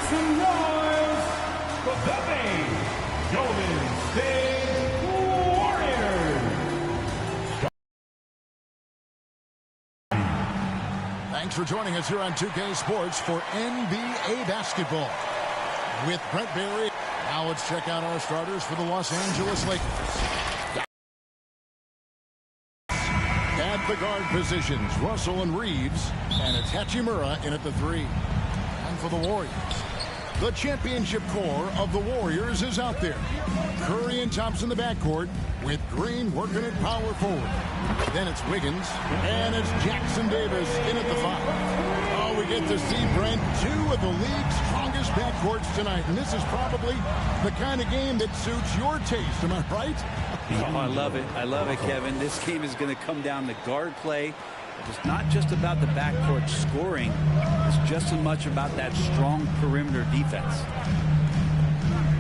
some noise for the Bay Golden State Warriors. Thanks for joining us here on 2K Sports for NBA basketball. With Brent Barry, now let's check out our starters for the Los Angeles Lakers. At the guard positions, Russell and Reeves, and it's Hachimura in at the 3. And for the Warriors, the championship core of the Warriors is out there. Curry and Thompson in the backcourt, with Green working at power forward. Then it's Wiggins, and it's Jackson Davis in at the 5. Oh, we get to see, Brent, 2 of the league's strongest backcourts tonight. And this is probably the kind of game that suits your taste. Am I right? Oh, I love it. I love it, Kevin. This game is going to come down to guard play. It's not just about the backcourt scoring. It's just as much about that strong perimeter defense.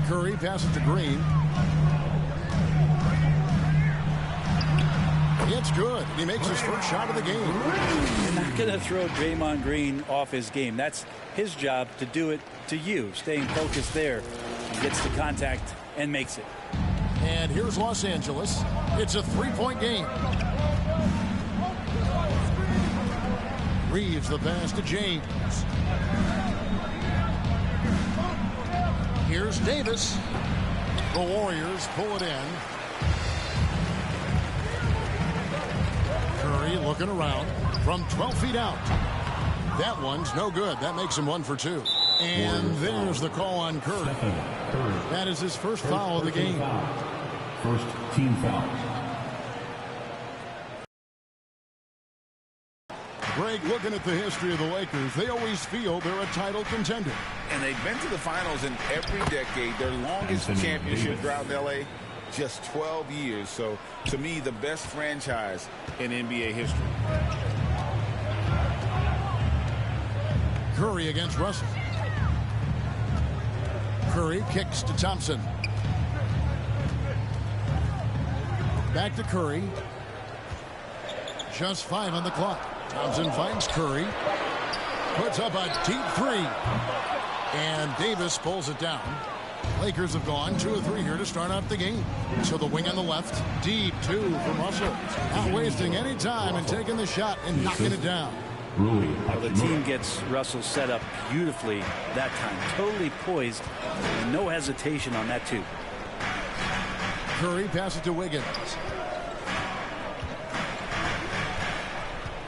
Curry passes to Green. It's good. He makes his first shot of the game. You're not going to throw Draymond Green off his game. That's his job to do it to you. Staying focused there. He gets the contact and makes it. And here's Los Angeles. It's a 3-point game. Reeves the pass to James. Here's Davis. The Warriors pull it in. Curry looking around from 12 feet out. That one's no good. That makes him 1 for 2. And there's the call on Curry. That is his first foul of the game. First team foul. Greg, looking at the history of the Lakers, they always feel they're a title contender. And they've been to the finals in every decade. Their longest championship drought in L.A., just 12 years. So, to me, the best franchise in NBA history. Curry against Russell. Curry kicks to Thompson. Back to Curry. Just 5 on the clock. Thompson finds Curry. Puts up a deep 3. And Davis pulls it down. Lakers have gone 2 of 3 here to start out the game. So the wing on the left. Deep 2 from Russell. Not wasting any time and taking the shot and knocking it down. Well, the team gets Russell set up beautifully that time. Totally poised. And no hesitation on that, too. Curry passes to Wiggins.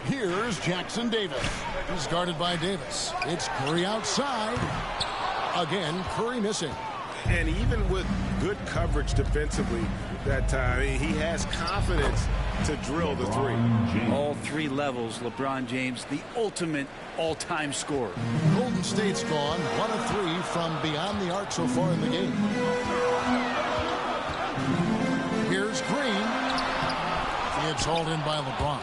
Here's Jackson Davis. He's guarded by Davis. It's Curry outside. Again, Curry missing. And even with good coverage defensively that time, he has confidence to drill the 3. All 3 levels, LeBron James, the ultimate all-time scorer. Golden State's gone 1 of 3 from beyond the arc so far in the game. Here's Green. It's hauled in by LeBron.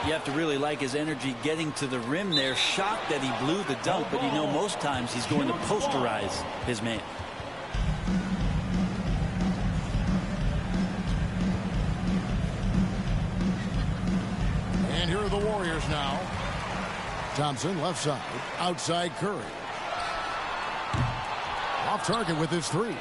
You have to really like his energy getting to the rim there. Shocked that he blew the dunk, but you know most times he's going to posterize his man. And here are the Warriors now. Thompson left side. Outside Curry. Off target with his 3.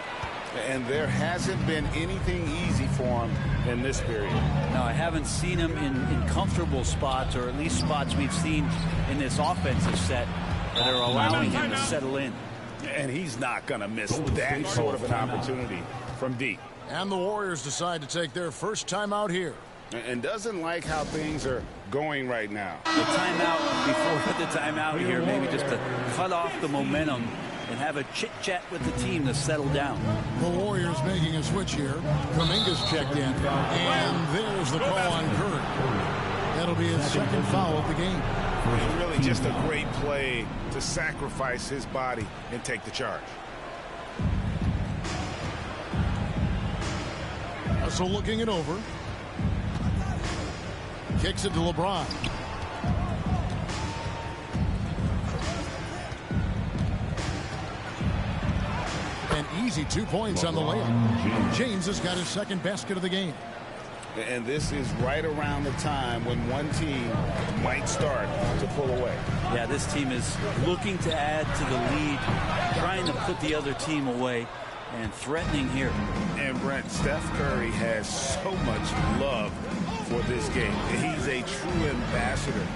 And there hasn't been anything easy for him in this period. Now, I haven't seen him in comfortable spots, or at least spots we've seen in this offensive set that are allowing him to settle in. And he's not going to miss that sort of an opportunity from deep. And the Warriors decide to take their first time out here. And doesn't like how things are going right now. The timeout before the timeout here, maybe just to cut off the momentum and have a chit-chat with the team to settle down. The Warriors making a switch here. Kuminga's checked in. And there's the call on Curry. That'll be his second foul of the game. It's really just a great play to sacrifice his body and take the charge. So looking it over. Kicks it to LeBron. An easy 2 points on the layup. James has got his second basket of the game. And this is right around the time when one team might start to pull away. Yeah, this team is looking to add to the lead, trying to put the other team away, and threatening here. And Brent, Steph Curry has so much love for this game. He's a true ambassador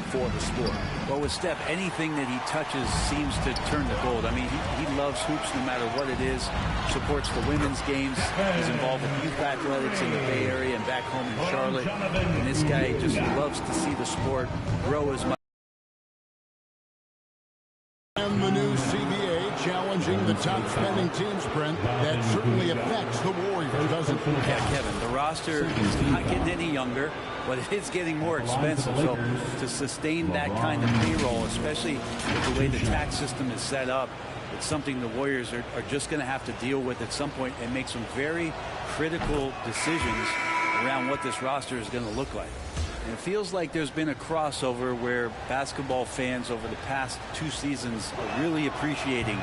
for the sport. Well, with Steph, anything that he touches seems to turn to gold. I mean, he loves hoops no matter what it is, supports the women's games. He's involved with youth athletics in the Bay Area and back home in Charlotte. And this guy just loves to see the sport grow as much. And the new CBA challenging the top spending teams, Brent. That certainly affects the Warriors, doesn't it? Yeah, Kevin, the roster is not getting any younger, but it is getting more expensive. So to sustain that kind of payroll, especially with the way the tax system is set up, it's something the Warriors are just going to have to deal with at some point and make some very critical decisions around what this roster is going to look like. And it feels like there's been a crossover where basketball fans over the past 2 seasons are really appreciating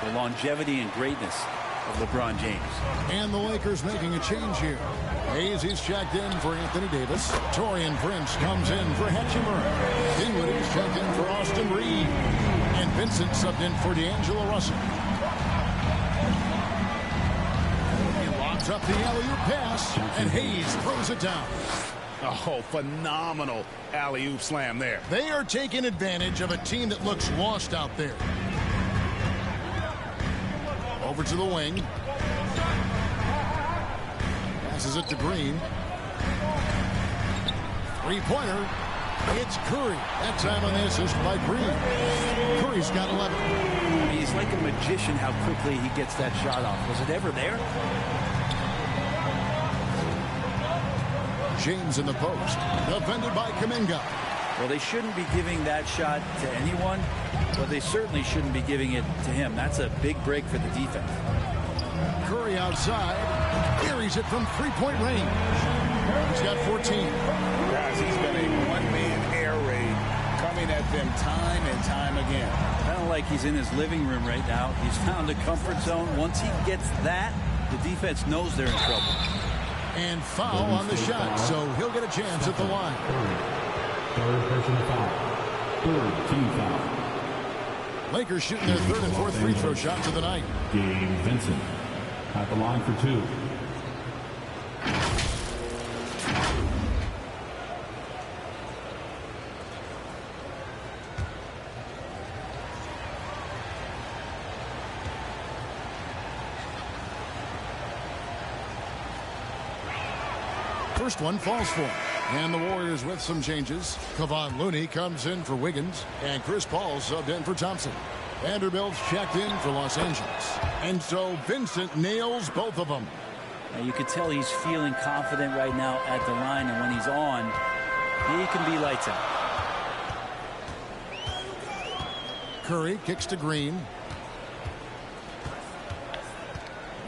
the longevity and greatness of LeBron James. And the Lakers making a change here. He's checked in for Anthony Davis. Taurean Prince comes in for Hachimura. Dinwiddie's checked in for Austin Reed. And Vincent subbed in for D'Angelo Russell. He lobs up the alley-oop pass, and Hayes throws it down. Oh, phenomenal alley-oop slam there. They are taking advantage of a team that looks lost out there. Over to the wing. Passes it to Green. Three-pointer. It's Curry. That time on the assist by Green. Curry's got 11. I mean, he's like a magician how quickly he gets that shot off. Was it ever there? James in the post. Defended by Kuminga. Well, they shouldn't be giving that shot to anyone, but they certainly shouldn't be giving it to him. That's a big break for the defense. Curry outside. Carries it from three-point range. He's got 14. Guys, he's been a one-man air raid coming at them time and time again. Kind of like he's in his living room right now. He's found a comfort zone. Once he gets that, the defense knows they're in trouble. And foul on the shot, so he'll get a chance at the line. Third personal foul. Third team foul. Lakers shooting their third and fourth free throw shots of the night. Gabe Vincent at the line for 2. First one falls for him. And the Warriors with some changes. Kevon Looney comes in for Wiggins. And Chris Paul subbed in for Thompson. Vanderbilt's checked in for Los Angeles. And so Vincent nails both of them. Now you can tell he's feeling confident right now at the line. And when he's on, he can be lights out. Curry kicks to Green.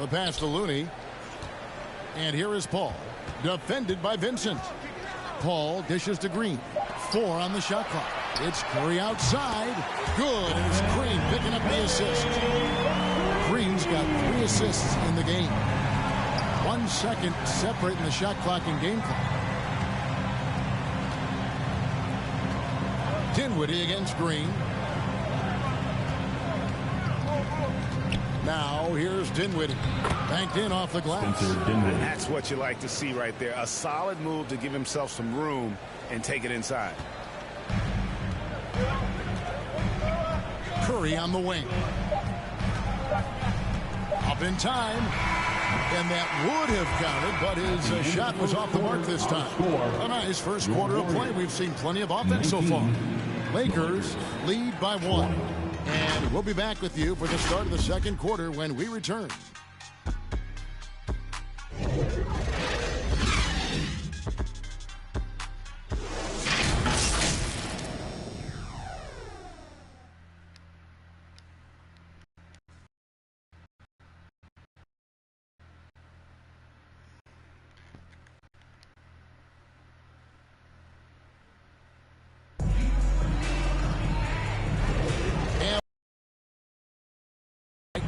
The pass to Looney. And here is Paul. Defended by Vincent. Paul dishes to Green. 4 on the shot clock. It's Curry outside. Good. And it's Green picking up the assist. Green's got 3 assists in the game. 1 second separating the shot clock and game clock. Dinwiddie against Green. Now here's Dinwiddie. Banked in off the glass. That's what you like to see right there. A solid move to give himself some room and take it inside. Curry on the wing. Up in time. And that would have counted, but his shot was off the mark this time. A nice first quarter of play. We've seen plenty of offense so far. Lakers lead by 1. And we'll be back with you for the start of the second quarter when we return.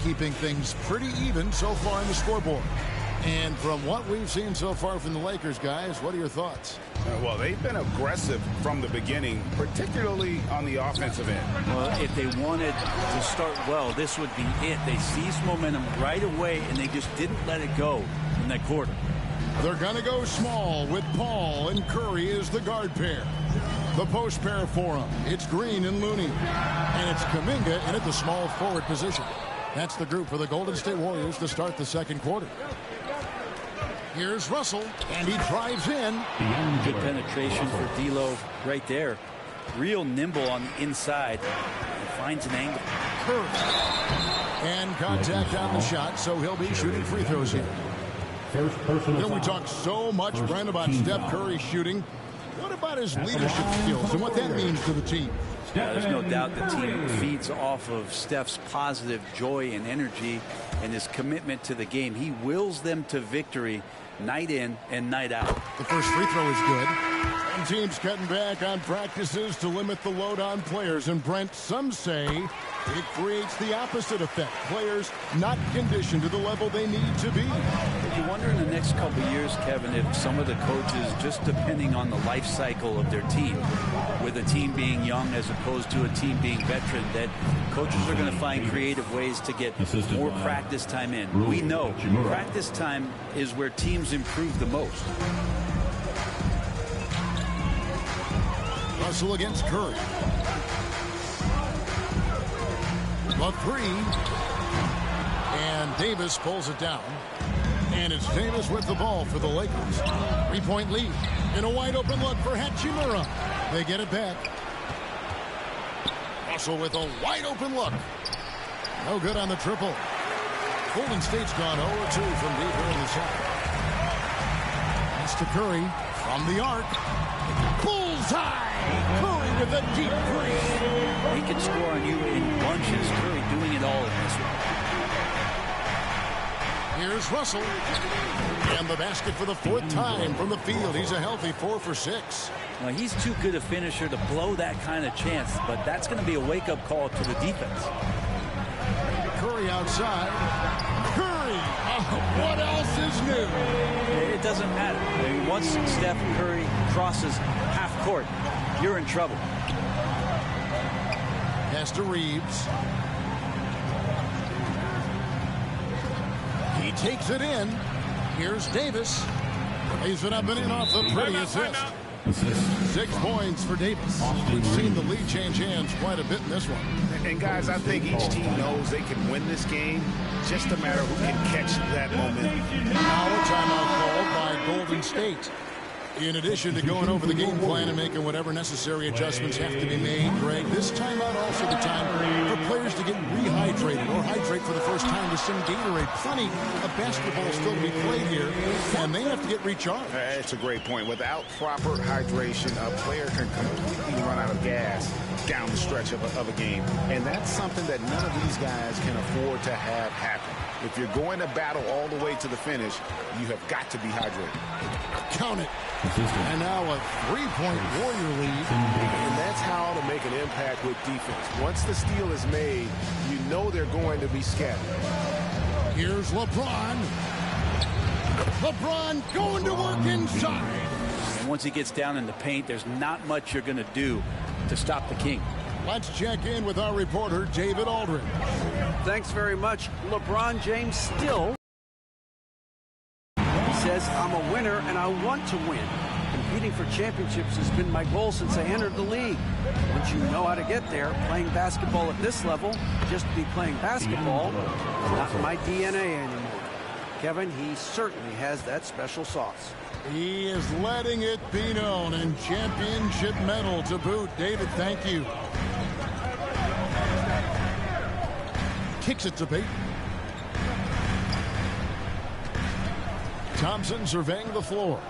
Keeping things pretty even so far in the scoreboard. And from what we've seen so far from the Lakers, guys, what are your thoughts? Well, they've been aggressive from the beginning, particularly on the offensive end. Well, if they wanted to start well, this would be it. They seized momentum right away, and they just didn't let it go in that quarter. They're going to go small with Paul and Curry as the guard pair. The post pair for them. It's Green and Looney. And it's Kuminga in at the small forward position. That's the group for the Golden State Warriors to start the second quarter. Here's Russell, and he drives in. Good penetration for D'Lo right there. Real nimble on the inside. Finds an angle. Curry. And contact on the shot, so he'll be shooting free throws here. We talk so much, Brent, about Steph Curry shooting. What about his leadership skills and what that means to the team? There's no doubt the team feeds off of Steph's positive joy and energy and his commitment to the game. He wills them to victory night in and night out. The first free throw is good. And teams cutting back on practices to limit the load on players. And Brent, some say it creates the opposite effect. Players not conditioned to the level they need to be. You wonder in the next couple of years, Kevin, if some of the coaches, just depending on the life cycle of their team, with a team being young as opposed to a team being veteran, that coaches are going to find creative ways to get more practice time in. We know practice time is where teams improve the most. Russell against Curry. The three. And Davis pulls it down. And it's Davis with the ball for the Lakers. 3-point lead. In a wide open look for Hachimura. They get it back. Russell with a wide open look. No good on the triple. Golden State's gone 0-2 from deep here in the second. That's to Curry from the arc. Bullseye! Curry with a deep three. He can score on you in bunches. Curry doing it all in this one. Here's Russell. And the basket for the fourth time from the field. He's a healthy 4 for 6. Now, he's too good a finisher to blow that kind of chance, but that's going to be a wake-up call to the defense. Curry outside. Curry! Oh, what else is new? It doesn't matter. I mean, once Steph Curry crosses half court, you're in trouble. Pass to Reeves. He takes it in. Here's Davis. He's it up and in off the pretty assist. 6 points for Davis. We've seen the lead change hands quite a bit in this one. And guys, I think each team knows they can win this game. Just a matter of who can catch that momentum. Now a timeout called by Golden State. In addition to going over the game plan and making whatever necessary adjustments have to be made, Greg, this timeout also the time for players to get rehydrated or hydrate for the first time with some Gatorade. Plenty of basketball still to be played here, and they have to get recharged. That's a great point. Without proper hydration, a player can completely run out of gas down the stretch of a game. And that's something that none of these guys can afford to have happen. If you're going to battle all the way to the finish, you have got to be hydrated. Count it. And now a 3-point Warrior lead. And that's how to make an impact with defense. Once the steal is made, you know they're going to be scattered. Here's LeBron. LeBron going to work inside. And once he gets down in the paint, there's not much you're going to do to stop the King. Let's check in with our reporter, David Aldridge. Thanks very much. LeBron James still says, I'm a winner and I want to win. Competing for championships has been my goal since I entered the league. Once you know how to get there, playing basketball at this level, just to be playing basketball, is not my DNA anymore. Kevin, he certainly has that special sauce. He is letting it be known, and championship medal to boot. David, thank you. Kicks it to Payton. Thompson surveying the floor.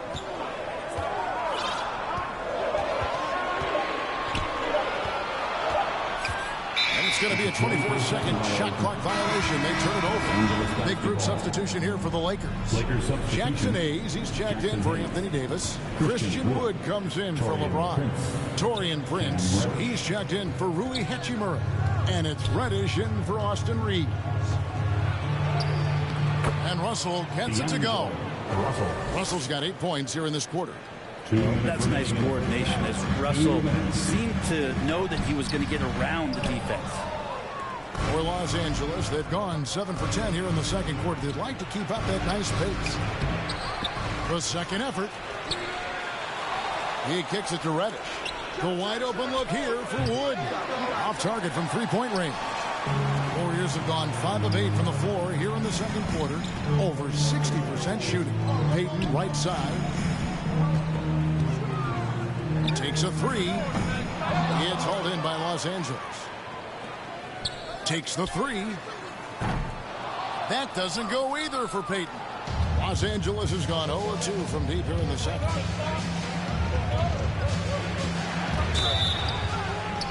And it's going to be a 24-second shot clock violation. They turn it over. Big group substitution here for the Lakers. Jackson Hayes, he's checked in for Anthony Davis. Christian Wood comes in for LeBron. Taurean Prince, he's checked in for Rui Hachimura. And it's Reddish in for Austin Reeves. And Russell gets it to go. Russell's got 8 points here in this quarter. That's nice coordination as Russell seemed to know that he was going to get around the defense. For Los Angeles, they've gone 7 for 10 here in the second quarter. They'd like to keep up that nice pace. The second effort. He kicks it to Reddish. The wide open look here for Wood. Off target from three-point range. Warriors have gone 5 of 8 from the floor here in the second quarter. Over 60% shooting. Payton right side. Takes a three. It's hauled in by Los Angeles. Takes the three. That doesn't go either for Payton. Los Angeles has gone 0-2 from deep here in the second.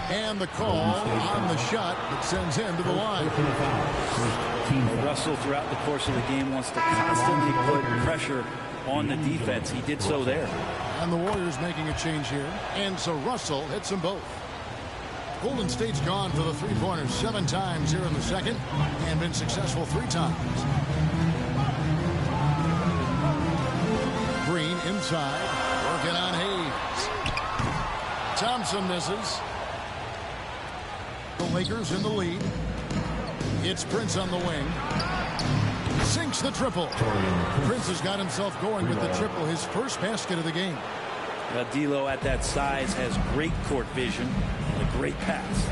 And the call on the shot that sends him to the line. Russell, throughout the course of the game, wants to constantly put pressure on the defense. He did so there. And the Warriors making a change here. And so Russell hits them both. Golden State's gone for the three-pointers 7 times here in the second and been successful 3 times. Green inside, working on Hayes. Thompson misses. The Lakers in the lead. It's Prince on the wing. Sinks the triple. Prince has got himself going with the triple, his first basket of the game. D'Lo at that size has great court vision and a great pass.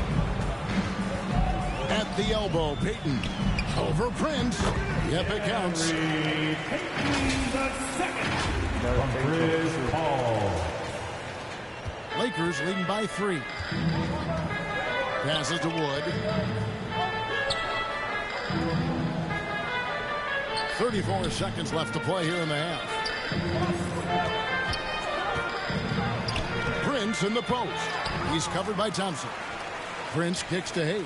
At the elbow, Payton. Over Prince. Yep, it counts. Lakers leading by 3. Passes to Wood. 34 seconds left to play here in the half. Prince in the post. He's covered by Thompson. Prince kicks to Hayes.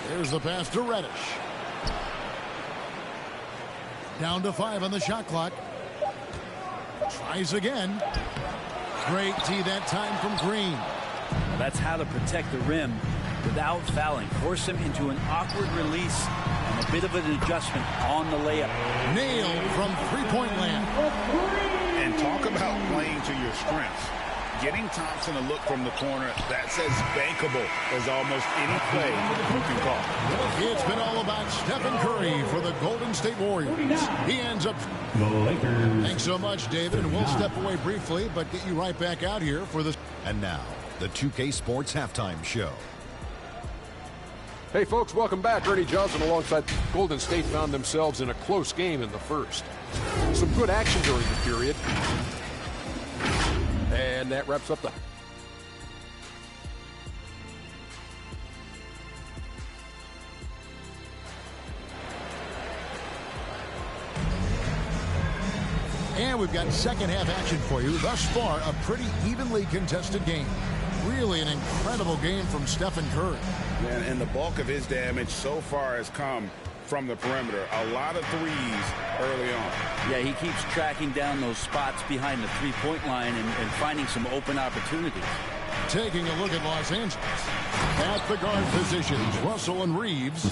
There's the pass to Reddish. Down to 5 on the shot clock. Tries again. Great D that time from Green. That's how to protect the rim without fouling. Force him into an awkward release and a bit of an adjustment on the layup. Nailed from three-point land. And talk about playing to your strengths. Getting Thompson a look from the corner that's as bankable as almost any play you can call. It's been all about Stephen Curry for the Golden State Warriors. He ends up. The Lakers. Thanks so much, David. And we'll step away briefly, but get you right back out here for this. And now, the 2K Sports Halftime Show. Hey, folks, welcome back. Ernie Johnson alongside Golden State found themselves in a close game in the first. Some good action during the period. And that wraps up the... And we've got second half action for you. Thus far, a pretty evenly contested game. Really an incredible game from Stephen Curry. And the bulk of his damage so far has come from the perimeter. A lot of threes early on. Yeah, he keeps tracking down those spots behind the three-point line and finding some open opportunities. Taking a look at Los Angeles. At the guard positions, Russell and Reeves.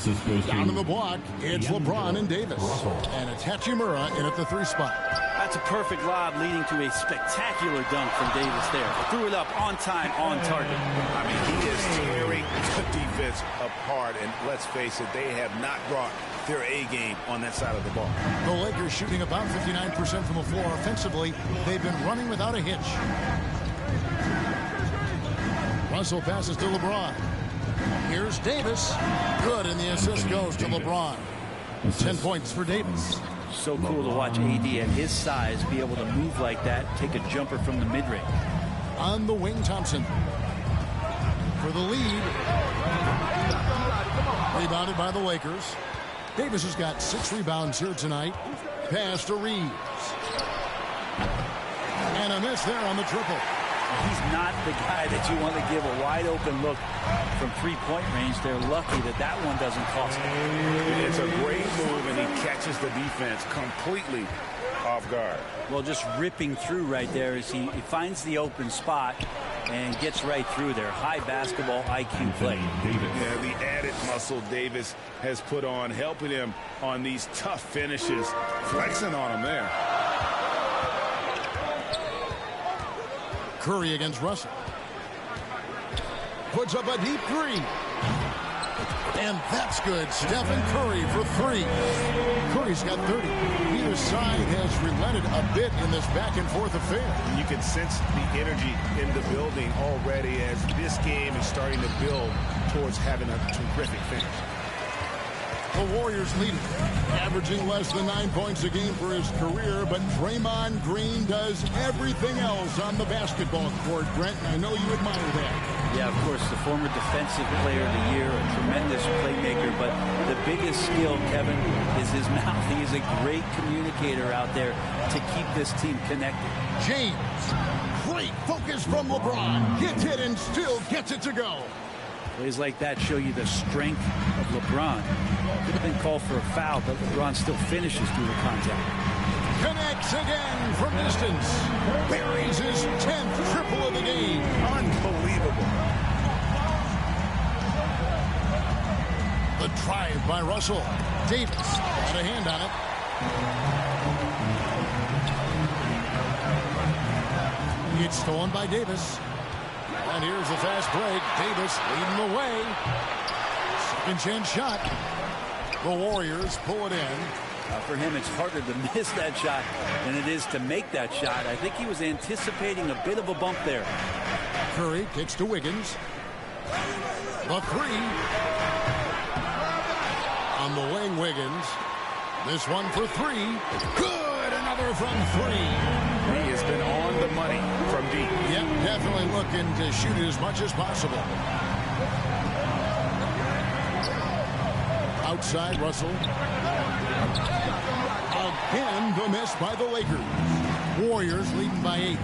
Down in the block, it's LeBron and Davis. And it's Hachimura in at the 3 spot. That's a perfect lob leading to a spectacular dunk from Davis there. Threw it up on time, on target. I mean, he is tearing the defense apart. And let's face it, they have not brought their A game on that side of the ball. The Lakers shooting about 59% from the floor offensively. They've been running without a hitch. Russell passes to LeBron. Here's Davis. Good, and the assist goes to LeBron. 10 points for Davis. So cool to watch AD at his size be able to move like that, take a jumper from the mid-range. On the wing, Thompson. For the lead. Rebounded by the Lakers. Davis has got 6 rebounds here tonight. Pass to Reeves. And a miss there on the triple. He's not the guy that you want to give a wide open look from three-point range. They're lucky that that one doesn't cost them. It's a great move, and he catches the defense completely off guard. Well, just ripping through right there as he finds the open spot and gets right through there. High basketball IQ play. Yeah, the added muscle Davis has put on, helping him on these tough finishes, flexing on him there. Curry against Russell. Puts up a deep three. And that's good. Stephen Curry for three. Curry's got 30. Either side has relented a bit in this back-and-forth affair. And you can sense the energy in the building already as this game is starting to build towards having a terrific finish. The Warriors lead, averaging less than 9 points a game for his career, but Draymond Green does everything else on the basketball court. Brent, I know you admire that. Yeah, of course, the former defensive player of the year, a tremendous playmaker, but the biggest skill, Kevin, is his mouth. He is a great communicator out there to keep this team connected. James, great focus from LeBron. Hits it and still gets it to go. Plays like that show you the strength of LeBron. Could have been called for a foul, but LeBron still finishes through the contact. Connects again from distance. Buries his 10th triple of the game. Unbelievable. The drive by Russell. Davis got a hand on it. It's stolen by Davis. And here's the fast break. Davis leading the way. Second chance shot. The Warriors pull it in. For him, it's harder to miss that shot than it is to make that shot. I think he was anticipating a bit of a bump there. Curry kicks to Wiggins. The three. On the wing, Wiggins. This one for three. Good. Another from three. He has been on the money from deep. Yep, definitely looking to shoot it as much as possible. Outside, Russell. Again, the miss by the Lakers. Warriors leading by 8.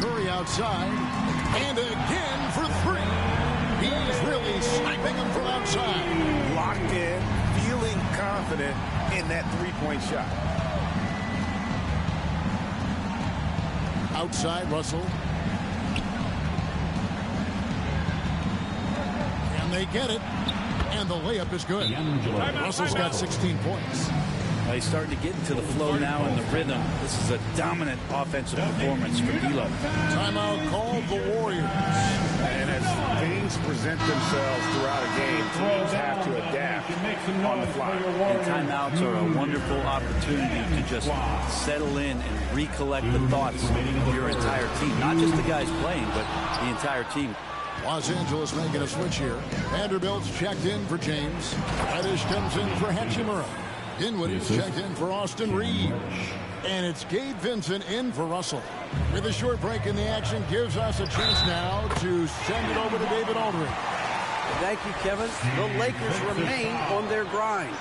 Curry outside. And again for three. He's really sniping them from outside. Locked in, feeling confident in that three-point shot. Outside, Russell. And they get it. And the layup is good. Russell's got 16 points. He's starting to get into the flow now and the rhythm. This is a dominant offensive performance for D'Lo. Timeout called the Warriors. And as things present themselves throughout a game, teams have to adapt on the fly. And timeouts are a wonderful opportunity to just settle in and recollect the thoughts of your entire team. Not just the guys playing, but the entire team. Los Angeles making a switch here. Vanderbilt's checked in for James. Reddish comes in for Hachimura. Dinwiddie's checked in for Austin Reeves. And it's Gabe Vincent in for Russell. With a short break in the action, gives us a chance now to send it over to David Aldridge. Thank you, Kevin. The Lakers remain on their grind.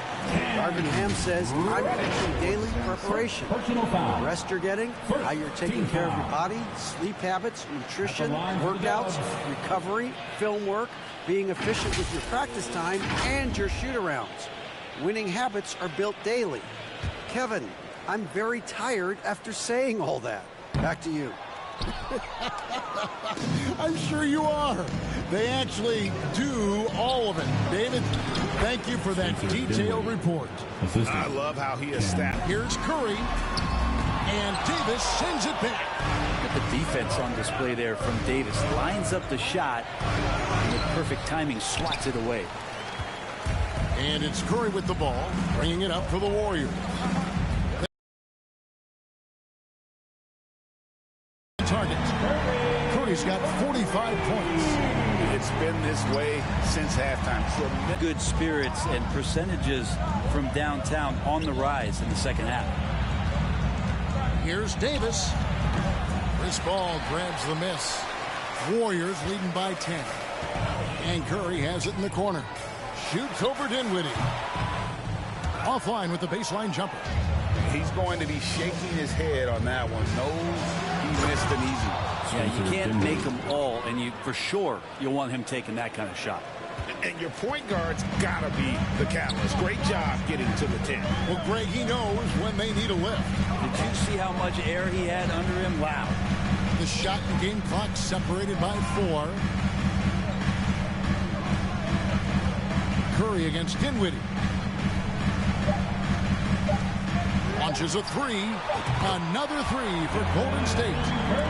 Darvin Ham says, I'm mentioning daily preparation. The rest you're getting, how you're taking care of your body, sleep habits, nutrition, workouts, recovery, film work, being efficient with your practice time, and your shoot-arounds. Winning habits are built daily. Kevin, I'm very tired after saying all that. Back to you. I'm sure you are. They actually do all of it. David, thank you for that detailed report. I love how he established. Here's Curry. And Davis sends it back. Look at the defense on display there from Davis. Lines up the shot. And with perfect timing, swats it away. And it's Curry with the ball, bringing it up for the Warriors. Target. Curry's got 45 points. It's been this way since halftime. Good spirits and percentages from downtown on the rise in the second half. Here's Davis. This ball grabs the miss. Warriors leading by 10. And Curry has it in the corner. Shoots over Dinwiddie. Offline with the baseline jumper. He's going to be shaking his head on that one. Knows he missed an easy one. Yeah, you can't make them all, and you for sure you'll want him taking that kind of shot. And your point guard's got to be the catalyst. Great job getting to the 10. Well, Greg, he knows when they need a lift. Did you see how much air he had under him? Wow. The shot and game clock separated by 4. Curry against Dinwiddie. Launches a 3. Another 3 for Golden State.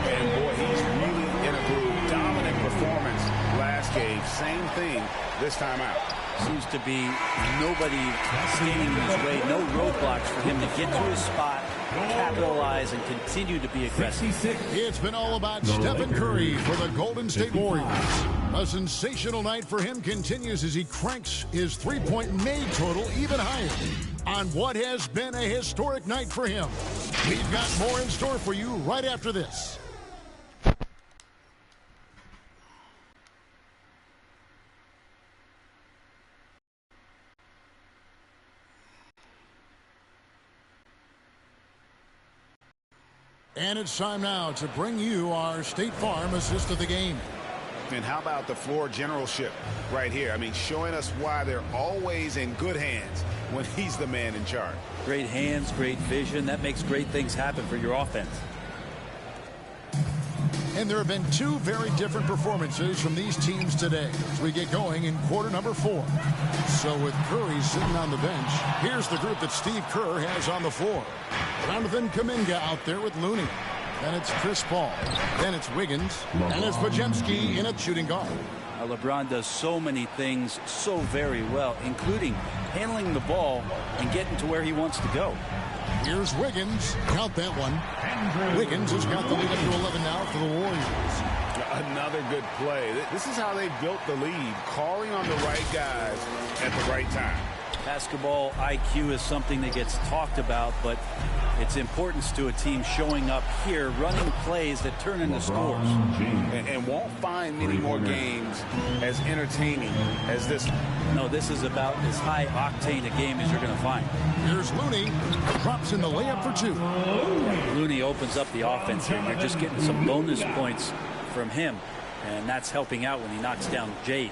And boy, he's really in a groove. Dominant performance last game. Same thing this time out. Seems to be nobody standing in his way. No roadblocks for him to get to his spot, capitalize, and continue to be aggressive. It's been all about Stephen Curry for the Golden State Warriors. A sensational night for him continues as he cranks his three-point made total even higher on what has been a historic night for him. We've got more in store for you right after this. And it's time now to bring you our State Farm assist of the game. And how about the floor generalship right here? I mean, showing us why they're always in good hands when he's the man in charge. Great hands, great vision. That makes great things happen for your offense. And there have been 2 very different performances from these teams today as we get going in quarter number 4. So with Curry sitting on the bench, here's the group that Steve Kerr has on the floor. Jonathan Kuminga out there with Looney. Then it's Chris Paul. Then it's Wiggins. And it's Podziemski in at shooting guard. LeBron does so many things so very well, including handling the ball and getting to where he wants to go. Here's Wiggins. Count that one. Wiggins has got the lead up to 11 now for the Warriors. Another good play. This is how they built the lead, calling on the right guys at the right time. Basketball IQ is something that gets talked about, but its importance to a team showing up here, running plays that turn into scores. And won't find many more games as entertaining as this one. No, this is about as high octane a game as you're going to find. Here's Looney. Drops in the layup for 2. Looney opens up the offense here. You're just getting some bonus points from him, and that's helping out when he knocks down Jays.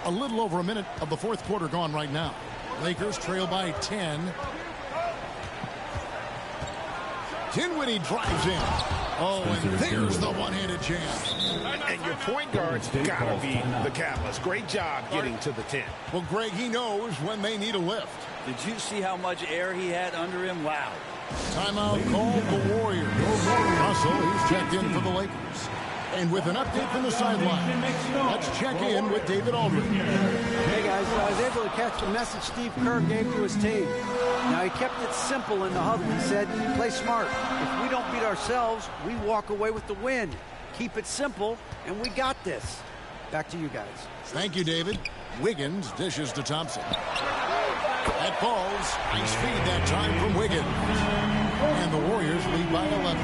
A little over a minute of the 4th quarter gone right now. Lakers trail by 10. Dinwiddie drives in. Oh, and there's the one-handed jam. And your point guard's got to be the catalyst. Great job getting to the 10. Well, Greg, he knows when they need a lift. Did you see how much air he had under him? Wow. Timeout called the Warriors. Russell, he's checked in for the Lakers. And with an update from the sideline, let's check in with David Aldridge. Hey guys, I was able to catch the message Steve Kerr gave to his team. Now he kept it simple in the huddle. He said, play smart. If we don't beat ourselves, we walk away with the win. Keep it simple, and we got this. Back to you guys. Thank you, David. Wiggins dishes to Thompson. That falls. Nice feed that time from Wiggins. And the Warriors lead by 11.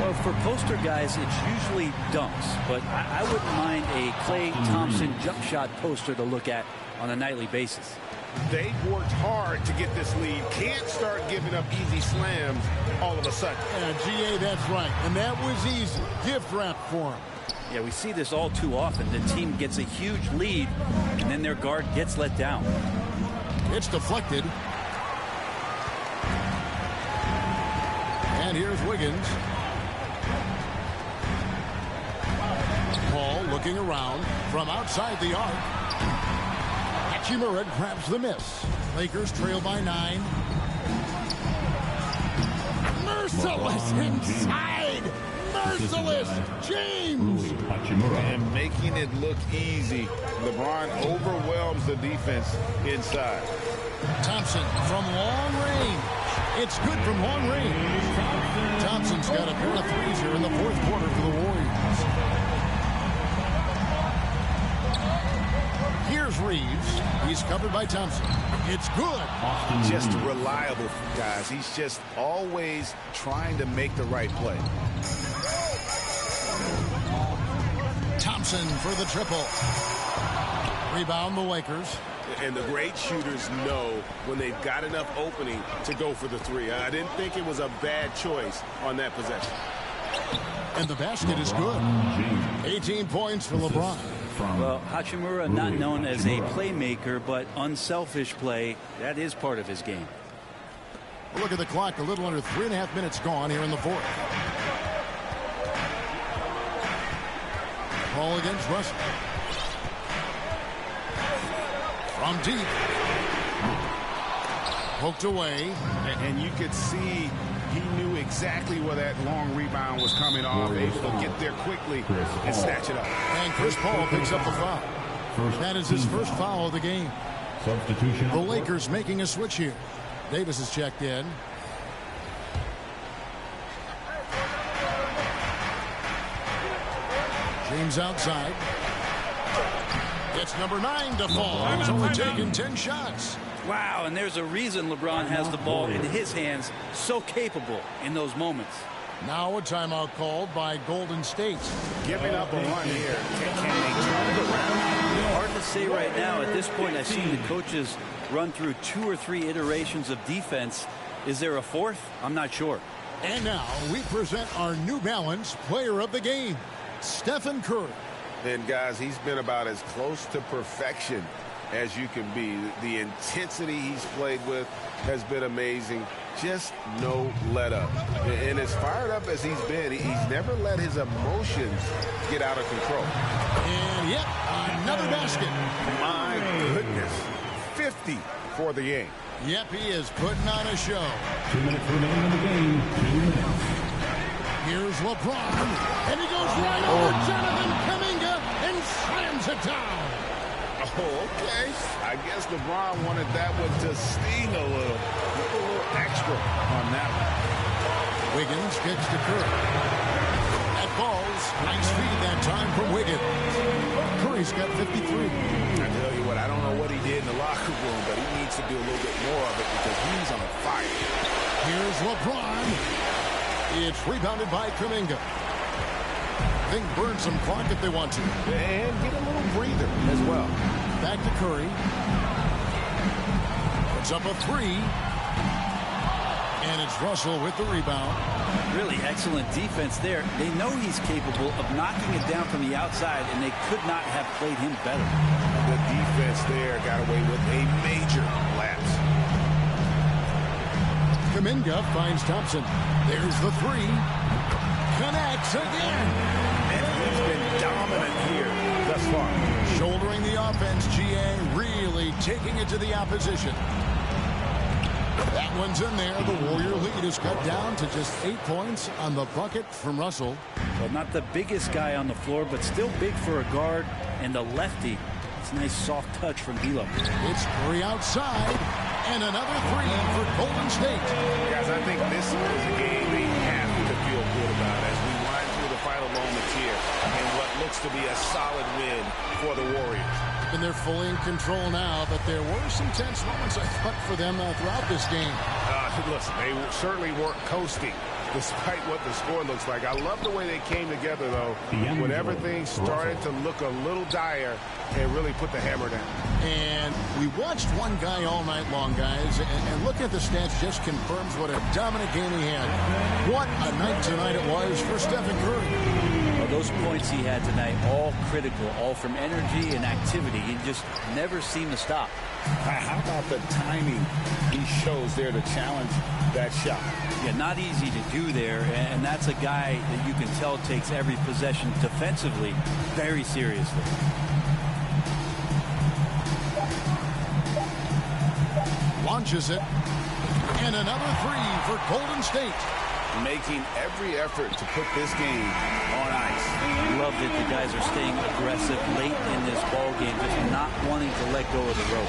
Well, for poster guys, it's usually dunks, but I wouldn't mind a Klay Thompson jump shot poster to look at on a nightly basis. They've worked hard to get this lead. Can't start giving up easy slams all of a sudden. Yeah, GA, that's right. And that was easy. Gift wrap for him. Yeah, we see this all too often. The team gets a huge lead, and then their guard gets let down. It's deflected. And here's Wiggins. Paul looking around from outside the arc. Hachimura grabs the miss. Lakers trail by 9. Merciless inside. Merciless James. And making it look easy. LeBron overwhelms the defense inside. Thompson from long range. It's good from long range. Thompson's got a pair of threes here in the 4th quarter for the Warriors. Here's Reeves. He's covered by Thompson. It's good. Just reliable, guys. He's just always trying to make the right play. Thompson for the triple. Rebound the Lakers. And the great shooters know when they've got enough opening to go for the 3. I didn't think it was a bad choice on that possession. And the basket is good. 18 points for LeBron. Well, Hachimura, not known as a playmaker, but unselfish play, that is part of his game. Look at the clock. A little under 3.5 minutes gone here in the fourth. Ball against Russell. From deep. Poked away. And you could see he knew exactly where that long rebound was coming off. Able to get there quickly and snatch it up. And Chris Paul picks up the foul. That is his first foul of the game. Substitution. The Lakers making a switch here. Davis is checked in. James outside. Gets number 9 to fall. He's only taken 10 shots. Wow, and there's a reason LeBron has the ball in his hands. So capable in those moments. Now a timeout called by Golden State. Giving up a run here. Can they turn it around? Hard to say right now. At this point, I've seen the coaches run through 2 or 3 iterations of defense. Is there a fourth? I'm not sure. And now we present our New Balance player of the game, Stephen Curry. And guys, he's been about as close to perfection as you can be. The intensity he's played with has been amazing. Just no let up. And as fired up as he's been, he's never let his emotions get out of control. And yep, another basket. My goodness. 50 for the game. Yep, he is putting on a show. 2 minutes remaining in the game. 2 minutes. Here's LeBron, and he goes right over Jonathan Kuminga and slams it down. Oh, okay. I guess LeBron wanted that one to sting a little. A little extra on that one. Wiggins kicks to Curry. That falls. Nice feed that time from Wiggins. Curry's got 53. I tell you what, I don't know what he did in the locker room, but he needs to do a little bit more of it because he's on fire. Here's LeBron. It's rebounded by Kuminga. They can burn some clock if they want to. And get a little breather as well. Back to Curry. Puts up a 3. And it's Russell with the rebound. Really excellent defense there. They know he's capable of knocking it down from the outside, and they could not have played him better. The defense there got away with a major lapse. Kuminga finds Thompson. There's the 3. Connects again. And he's been dominant here thus far. Shouldering the offense, GA really taking it to the opposition. That one's in there. The Warrior lead is cut down to just 8 points on the bucket from Russell. Well, not the biggest guy on the floor, but still big for a guard and a lefty. It's a nice soft touch from D'Lo. It's Curry outside, and another 3 for Golden State. Guys, I think this is a game they have to feel good about as we wind through the final moments here in what looks to be a solid win for the Warriors. And they're fully in control now, but there were some tense moments, I thought, for them throughout this game. Listen, they certainly weren't coasting despite what the score looks like. I love the way they came together, though, when everything started to look a little dire and really put the hammer down. And we watched one guy all night long, guys, and looking at the stats just confirms what a dominant game he had. What a night tonight it was for Stephen Curry. Well, those points he had tonight, all critical, all from energy and activity. He just never seemed to stop. How about the timing he shows there to challenge that shot? Yeah, not easy to do there, and that's a guy that you can tell takes every possession defensively very seriously. Launches it, and another 3 for Golden State. Making every effort to put this game on ice. Love that the guys are staying aggressive late in this ball game, just not wanting to let go of the rope.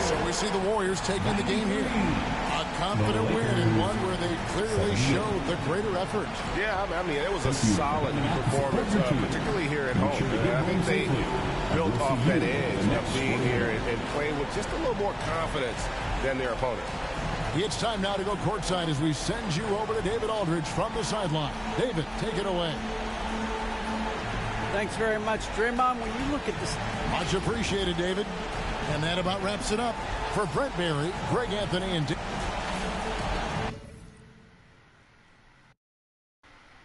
So we see the Warriors taking the game here. A confident win, and one where they clearly showed the greater effort. Yeah, I mean, it was a solid performance, particularly here at home. I think they built off that edge of being here and playing with just a little more confidence than their opponent. It's time now to go courtside as we send you over to David Aldridge from the sideline. David, take it away. Thanks very much, Draymond. When you look at this... Much appreciated, David. And that about wraps it up. For Brent Barry, Greg Anthony, and